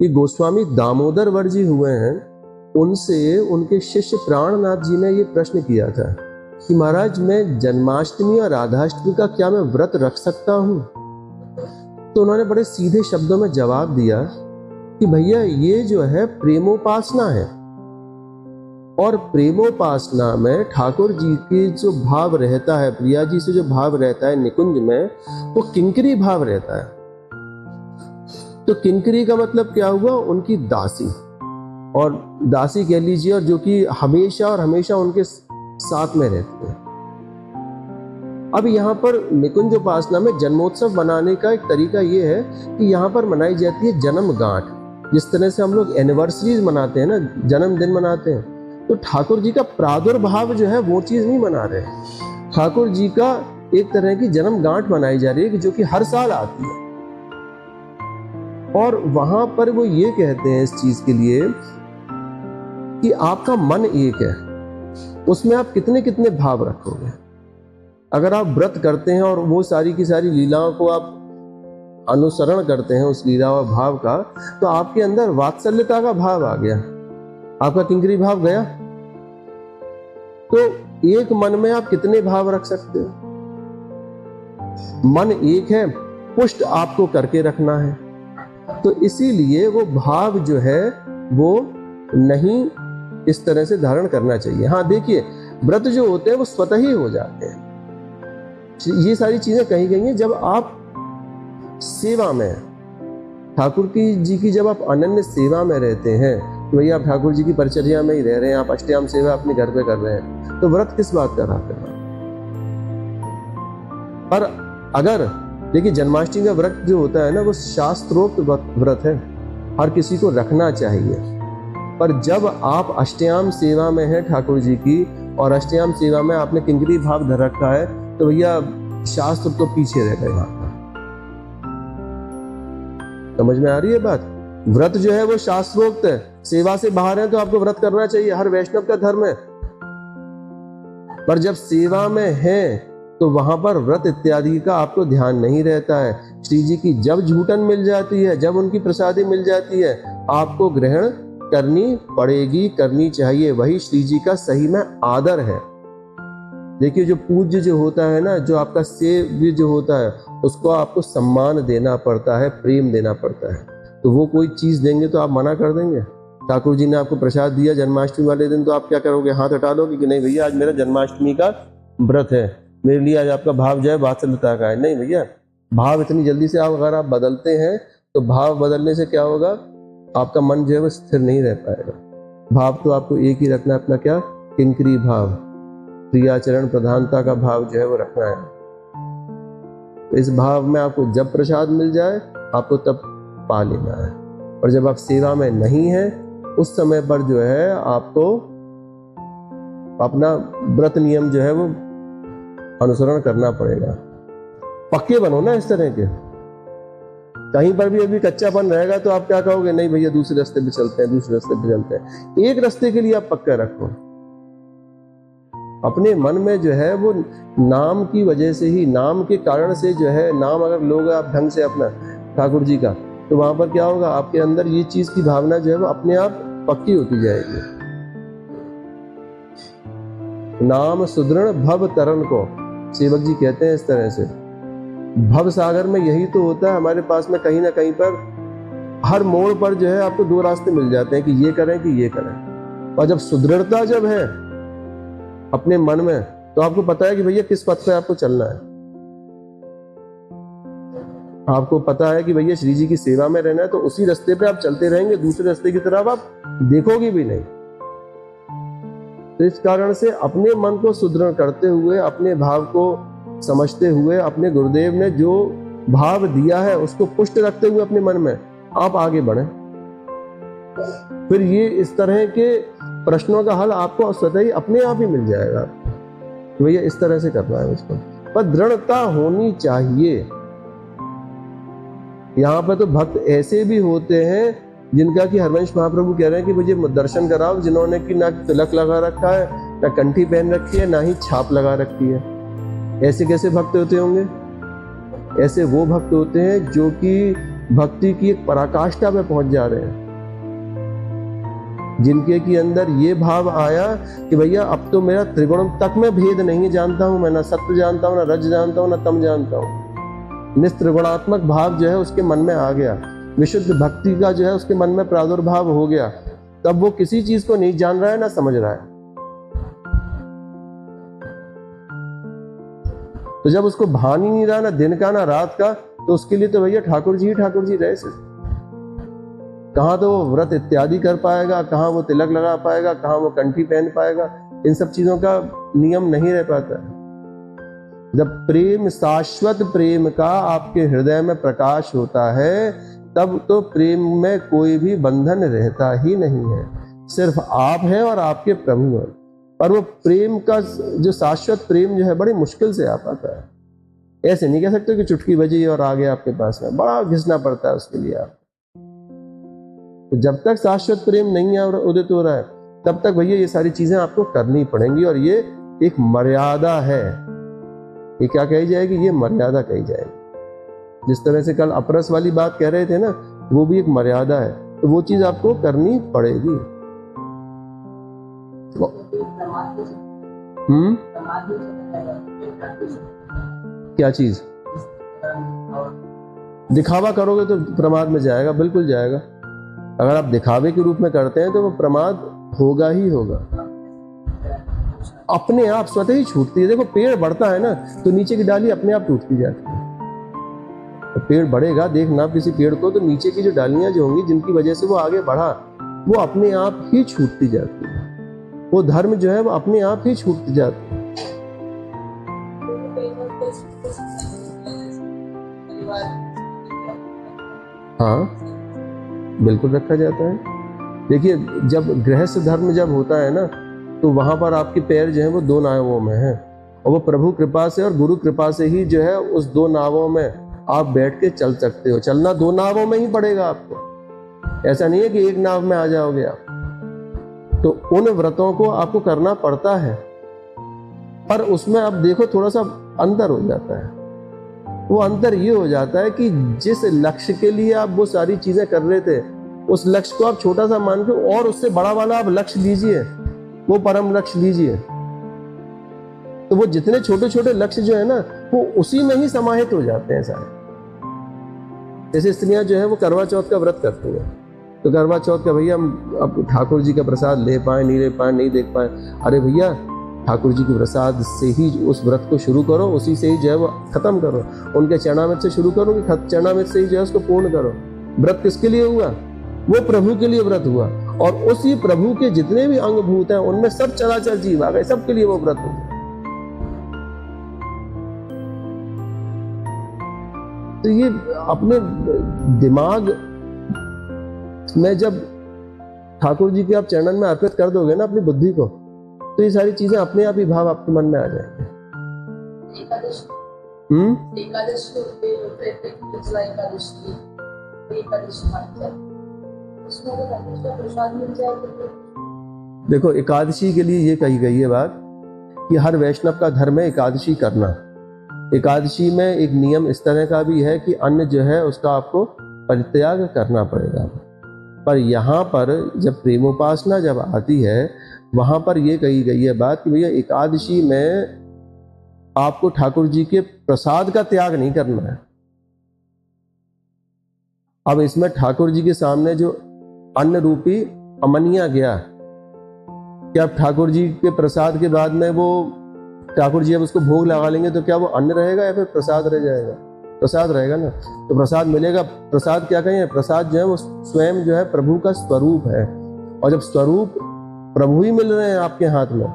ये गोस्वामी दामोदर वर्ज जी हुए हैं, उनसे उनके शिष्य प्राणनाथ जी ने ये प्रश्न किया था कि महाराज मैं जन्माष्टमी और राधाष्टमी का क्या मैं व्रत रख सकता हूँ? तो उन्होंने बड़े सीधे शब्दों में जवाब दिया कि भैया ये जो है प्रेमोपासना है, और प्रेमोपासना में ठाकुर जी की जो भाव रहता है, प्रिया जी से जो भाव रहता है निकुंज में, वो किंकरी भाव रहता है। तो किंकरी का मतलब क्या हुआ? उनकी दासी, और दासी कह लीजिए, और जो कि हमेशा और हमेशा उनके साथ में रहती है। अब यहाँ पर निकुंज उपासना में जन्मोत्सव मनाने का एक तरीका ये है कि यहाँ पर मनाई जाती है जन्म गांठ। जिस तरह से हम लोग एनिवर्सरीज मनाते हैं ना, जन्मदिन मनाते हैं, तो ठाकुर जी का प्रादुर्भाव जो है वो चीज नहीं मना रहे। ठाकुर जी का एक तरह की जन्म गांठ मनाई जा रही है जो कि हर साल आती है, और वहां पर वो ये कहते हैं इस चीज के लिए कि आपका मन एक है, उसमें आप कितने कितने भाव रखोगे। अगर आप व्रत करते हैं और वो सारी की सारी लीलाओं को आप अनुसरण करते हैं उस लीला और भाव का, तो आपके अंदर वात्सल्यता का भाव आ गया, आपका किंकरी भाव गया। तो एक मन में आप कितने भाव रख सकते हो? मन एक है, पुष्ट आपको करके रखना है, तो इसीलिए वो भाव जो है वो नहीं इस तरह से धारण करना चाहिए। हाँ देखिए, व्रत जो होते हैं वो स्वतः ही हो जाते हैं। ये सारी चीजें कही गई हैं जब आप सेवा में, ठाकुर की जी की जब आप अनन्य सेवा में रहते हैं, तो भैया आप ठाकुर जी की परिचर्या में ही रह रहे हैं, आप अष्टयाम सेवा अपने घर पे कर रहे हैं, तो व्रत किस बात का रहा करना। पर अगर देखिए, जन्माष्टमी का व्रत जो होता है ना, वो शास्त्रोक्त व्रत है, हर किसी को रखना चाहिए। पर जब आप अष्टयाम सेवा में हैं ठाकुर जी की, और अष्टयाम सेवा में आपने किंकरी भाव धर रखा है, तो भैया शास्त्र तो पीछे रह गए। वहां समझ में आ रही है बात? व्रत जो है वो शास्त्रोक्त है, सेवा से बाहर है तो आपको व्रत करना चाहिए, हर वैष्णव का धर्म है। पर जब सेवा में है तो वहां पर व्रत इत्यादि का आपको ध्यान नहीं रहता है। श्री जी की जब झूठन मिल जाती है, जब उनकी प्रसादी मिल जाती है, आपको ग्रहण करनी पड़ेगी, करनी चाहिए। वही श्री जी का सही में आदर है। देखिए, जो पूज्य जो होता है ना, जो आपका सेव्य जो होता है, उसको आपको सम्मान देना पड़ता है, प्रेम देना पड़ता है। तो वो कोई चीज देंगे तो आप मना कर देंगे? ठाकुर जी ने आपको प्रसाद दिया जन्माष्टमी वाले दिन, तो आप क्या करोगे? हाथ हटा लोगे कि नहीं भैया आज मेरा जन्माष्टमी का व्रत है, मेरे लिए आज आपका भाव जो है वात्सल्यता का है? नहीं भैया, भाव इतनी जल्दी से अगर आप बदलते हैं तो भाव बदलने से क्या होगा? आपका मन जो है वो स्थिर नहीं रह पाएगा। भाव तो आपको एक ही रखना, अपना क्या? किंकरी भाव, प्रियाचरण प्रधानता का भाव जो है वो रखना है। इस भाव में आपको जब प्रसाद मिल जाए आपको तब पा लेना है, और जब आप सेवा में नहीं है उस समय पर जो है आपको अपना व्रत नियम जो है वो अनुसरण करना पड़ेगा। पक्के बनो ना इस तरह के। कहीं पर भी अभी कच्चापन रहेगा तो आप क्या कहोगे? नहीं भैया दूसरे रास्ते पे चलते हैं, दूसरे रास्ते पे चलते हैं। एक रास्ते के लिए आप पक्का रखो। अपने मन में जो है वो नाम की वजह से ही, नाम के कारण से जो है, नाम अगर लोगे आप ढंग से अपना ठाकुर जी का, तो वहां पर क्या होगा? आपके अंदर ये चीज की भावना जो है वो अपने आप पक्की होती जाएगी। नाम सुदृढ़ भव तरन को सेवक जी कहते हैं इस तरह से। भव सागर में यही तो होता है हमारे पास में, कहीं ना कहीं पर हर मोड़ पर जो है आपको दो रास्ते मिल जाते हैं कि ये करें कि ये करें। और जब सुदृढ़ता जब है अपने मन में, तो आपको पता है कि भैया किस पथ पे आपको चलना है। आपको पता है कि भैया श्री जी की सेवा में रहना है, तो उसी रास्ते पे आप चलते रहेंगे, दूसरे रास्ते की तरफ आप देखोगे भी नहीं। तो इस कारण से अपने मन को सुदृढ़ करते हुए, अपने भाव को समझते हुए, अपने गुरुदेव ने जो भाव दिया है उसको पुष्ट रखते हुए अपने मन में आप आगे बढ़े। फिर ये इस तरह के प्रश्नों का हल आपको स्वतः ही अपने आप ही मिल जाएगा। तो भैया इस तरह से करना है इसको, पर दृढ़ता होनी चाहिए। यहाँ पर तो भक्त ऐसे भी होते हैं जिनका कि हरवंश महाप्रभु कह रहे हैं कि मुझे दर्शन कराओ, जिन्होंने कि ना तिलक लगा रखा है, ना कंठी पहन रखी है, ना ही छाप लगा रखी है। ऐसे कैसे भक्त होते होंगे? ऐसे वो भक्त होते हैं जो कि भक्ति की एक पराकाष्ठा पे पहुंच जा रहे हैं, जिनके की अंदर ये भाव आया कि भैया अब तो मेरा त्रिगुण तक में भेद नहीं जानता हूं, मैं ना सत्व जानता हूं, ना रज जानता हूं, ना तम जानता हूं। निस्त्रिगुणात्मक भाव जो है उसके मन में आ गया, विशुद्ध भक्ति का जो है उसके मन में प्रादुर्भाव हो गया। तब वो किसी चीज को नहीं जान रहा है ना समझ रहा है। तो जब उसको भान ही नहीं रहा ना दिन का ना रात का, तो उसके लिए तो भैया ठाकुर जी ही ठाकुर जी रहे सिर्फ। कहाँ तो वो व्रत इत्यादि कर पाएगा, कहाँ वो तिलक लगा पाएगा, कहाँ वो कंठी पहन पाएगा, इन सब चीजों का नियम नहीं रह पाता है। जब प्रेम, शाश्वत प्रेम का आपके हृदय में प्रकाश होता है, तब तो प्रेम में कोई भी बंधन रहता ही नहीं है, सिर्फ आप हैं और आपके प्रभु हैं। पर वो प्रेम का जो शाश्वत प्रेम जो है बड़ी मुश्किल से आ पाता है। ऐसे नहीं कह सकते कि चुटकी बजी और आ गया आपके पास में, बड़ा घिसना पड़ता है उसके लिए आप। तो जब तक शाश्वत प्रेम नहीं उदित हो रहा है, तब तक भैया ये सारी चीजें आपको करनी पड़ेंगी। और ये एक मर्यादा है, ये क्या कही जाएगी, ये मर्यादा कही जाएगी। जिस तरह से कल अपरस वाली बात कह रहे थे ना, वो भी एक मर्यादा है, तो वो चीज आपको करनी पड़ेगी। क्या चीज? दिखावा करोगे तो प्रमाद में जाएगा, बिल्कुल जाएगा। अगर आप दिखावे के रूप में करते हैं तो वो प्रमाद होगा ही होगा। अपने आप स्वतः ही छूटती है। देखो पेड़ बढ़ता है ना, तो नीचे की डाली अपने आप टूटती जाती है। तो पेड़ बढ़ेगा, देखना किसी पेड़ को, तो नीचे की जो डालियां जो होंगी जिनकी वजह से वो आगे बढ़ा, वो अपने आप ही छूटती जाती है। वो धर्म जो है वो अपने आप ही छूटती जाती है। हाँ, बिल्कुल रखा जाता है। देखिए, जब गृहस्थ धर्म जब होता है ना, तो वहां पर आपके पैर जो है वो दो नावों में हैं, और वो प्रभु कृपा से और गुरु कृपा से ही जो है उस दो नावों में आप बैठ के चल सकते हो। चलना दो नावों में ही पड़ेगा आपको, ऐसा नहीं है कि एक नाव में आ जाओगे आप। तो उन व्रतों को आपको करना पड़ता है, पर उसमें अब देखो थोड़ा सा अंतर हो जाता है। वो अंतर ये हो जाता है कि जिस लक्ष्य के लिए आप वो सारी चीजें कर रहे थे, उस लक्ष्य को आप छोटा सा मान के और उससे बड़ा वाला आप लक्ष्य लीजिए, वो परम लक्ष्य लीजिए। तो वो जितने छोटे छोटे लक्ष्य जो है ना, वो उसी में ही समाहित हो जाते हैं सारे। जैसे स्त्रियां जो है वो करवा चौथ का व्रत करती हैं, तो करवा चौथ का भैया हम अब ठाकुर जी का प्रसाद ले पाए नहीं ले पाए नहीं देख पाए, अरे भैया ठाकुर जी के प्रसाद से ही उस व्रत को शुरू करो, उसी से ही जो है वो खत्म करो। उनके चरणामृत से शुरू करो कि चरणामृत से ही जो है उसको पूर्ण करो। व्रत किसके लिए हुआ? वो प्रभु के लिए व्रत हुआ, और उसी प्रभु के जितने भी अंग भूत हैं उनमें सब चराचर जीव आ गए, सबके लिए वो व्रत हुआ। तो ये अपने दिमाग में जब ठाकुर जी के आप चरणन में अर्पित कर दोगे ना अपनी बुद्धि को, तो ये सारी चीजें अपने आप ही भाव आपके मन में आ जाएंगे। देखो, एकादशी के लिए ये कही गई है बात कि हर वैष्णव का धर्म है एकादशी करना। एकादशी में एक नियम इस तरह का भी है कि अन्न जो है उसका आपको परित्याग करना पड़ेगा। पर यहाँ पर जब प्रेमोपासना जब आती है, वहां पर यह कही गई है बात कि भैया एकादशी में आपको ठाकुर जी के प्रसाद का त्याग नहीं करना है। अब इसमें ठाकुर जी के सामने जो अन्न रूपी अमनिया गया, क्या अब ठाकुर जी के प्रसाद के बाद में वो ठाकुर जी अब उसको भोग लगा लेंगे तो क्या वो अन्न रहेगा या फिर प्रसाद रह जाएगा? प्रसाद रहेगा ना। तो प्रसाद मिलेगा। प्रसाद क्या कहें? प्रसाद जो है वो स्वयं जो है प्रभु का स्वरूप है, और जब स्वरूप प्रभु ही मिल रहे हैं आपके हाथ में,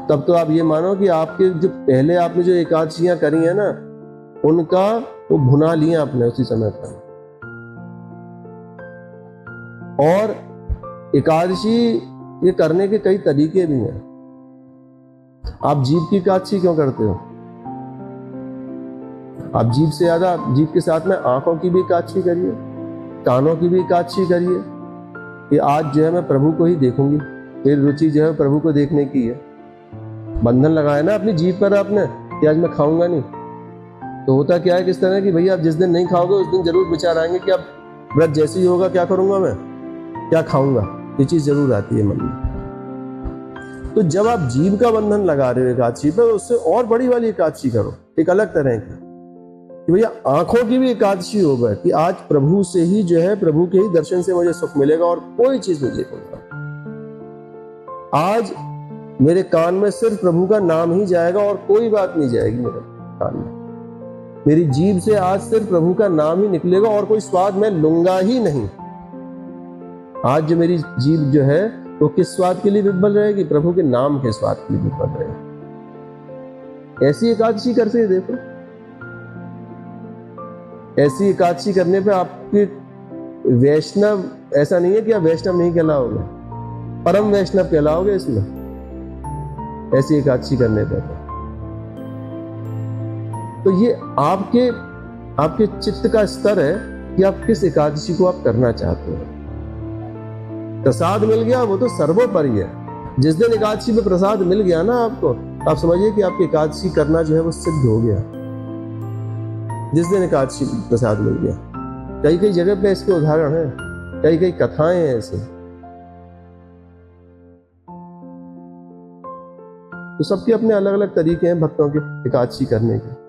तब तो आप ये मानो कि आपके जो पहले आपने जो एकादशियां करी है ना, उनका वो भुना लिया आपने उसी समय पर। और एकादशी ये करने के कई तरीके भी हैं। आप जीभ की एकादशी क्यों करते हो? आप जीभ से ज्यादा जीभ के साथ में आंखों की भी एकादशी करिए, कानों की भी एकादशी करिए। ये आज जो है मैं प्रभु को ही देखूंगी, मेरी रुचि जो है प्रभु को देखने की है। बंधन लगाया ना अपनी जीभ पर आपने कि आज मैं खाऊंगा नहीं, तो होता क्या है किस तरह कि भैया आप जिस दिन नहीं खाओगे उस दिन जरूर विचार आएंगे कि अब व्रत जैसे ही होगा क्या करूंगा मैं, क्या खाऊंगा, ये चीज जरूर आती है मन में। तो जब आप जीव का बंधन लगा रहे हो एकादशी पे, उससे और बड़ी वाली एकादशी करो, एक अलग तरह की, कि भैया आंखों की भी एकादशी होगा कि आज प्रभु से ही जो है, प्रभु के ही दर्शन से मुझे सुख मिलेगा और कोई चीज नहीं देखूंगा। आज मेरे कान में सिर्फ प्रभु का नाम ही जाएगा और कोई बात नहीं जाएगी मेरे कान में। मेरी जीभ से आज सिर्फ प्रभु का नाम ही निकलेगा और कोई स्वाद मैं लूंगा ही नहीं। आज जो मेरी जीभ जो है वो किस स्वाद के लिए विफल रहेगी? प्रभु के नाम के स्वाद के लिए विफल रहेगी। ऐसी एकादशी करके देखो। ऐसी एकादशी करने पे आपके वैष्णव, ऐसा नहीं है कि आप वैष्णव नहीं कहलाओगे, परम वैष्णव कहलाओगे इसमें, ऐसी एकादशी करने पर। तो ये आपके चित्त का स्तर है कि आप किस एकादशी को आप करना चाहते हो। प्रसाद मिल गया वो तो सर्वोपरि है। जिस दिन एकादशी में प्रसाद मिल गया ना आपको, आप समझिए कि आपकी एकादशी करना जो है वो सिद्ध हो गया। जिस दिन एकादशी प्रसाद मिल गया, कई कई जगह पे इसके उदाहरण हैं, कई कई कथाएं हैं ऐसे। तो सबके अपने अलग अलग तरीके हैं भक्तों के एकादशी करने के।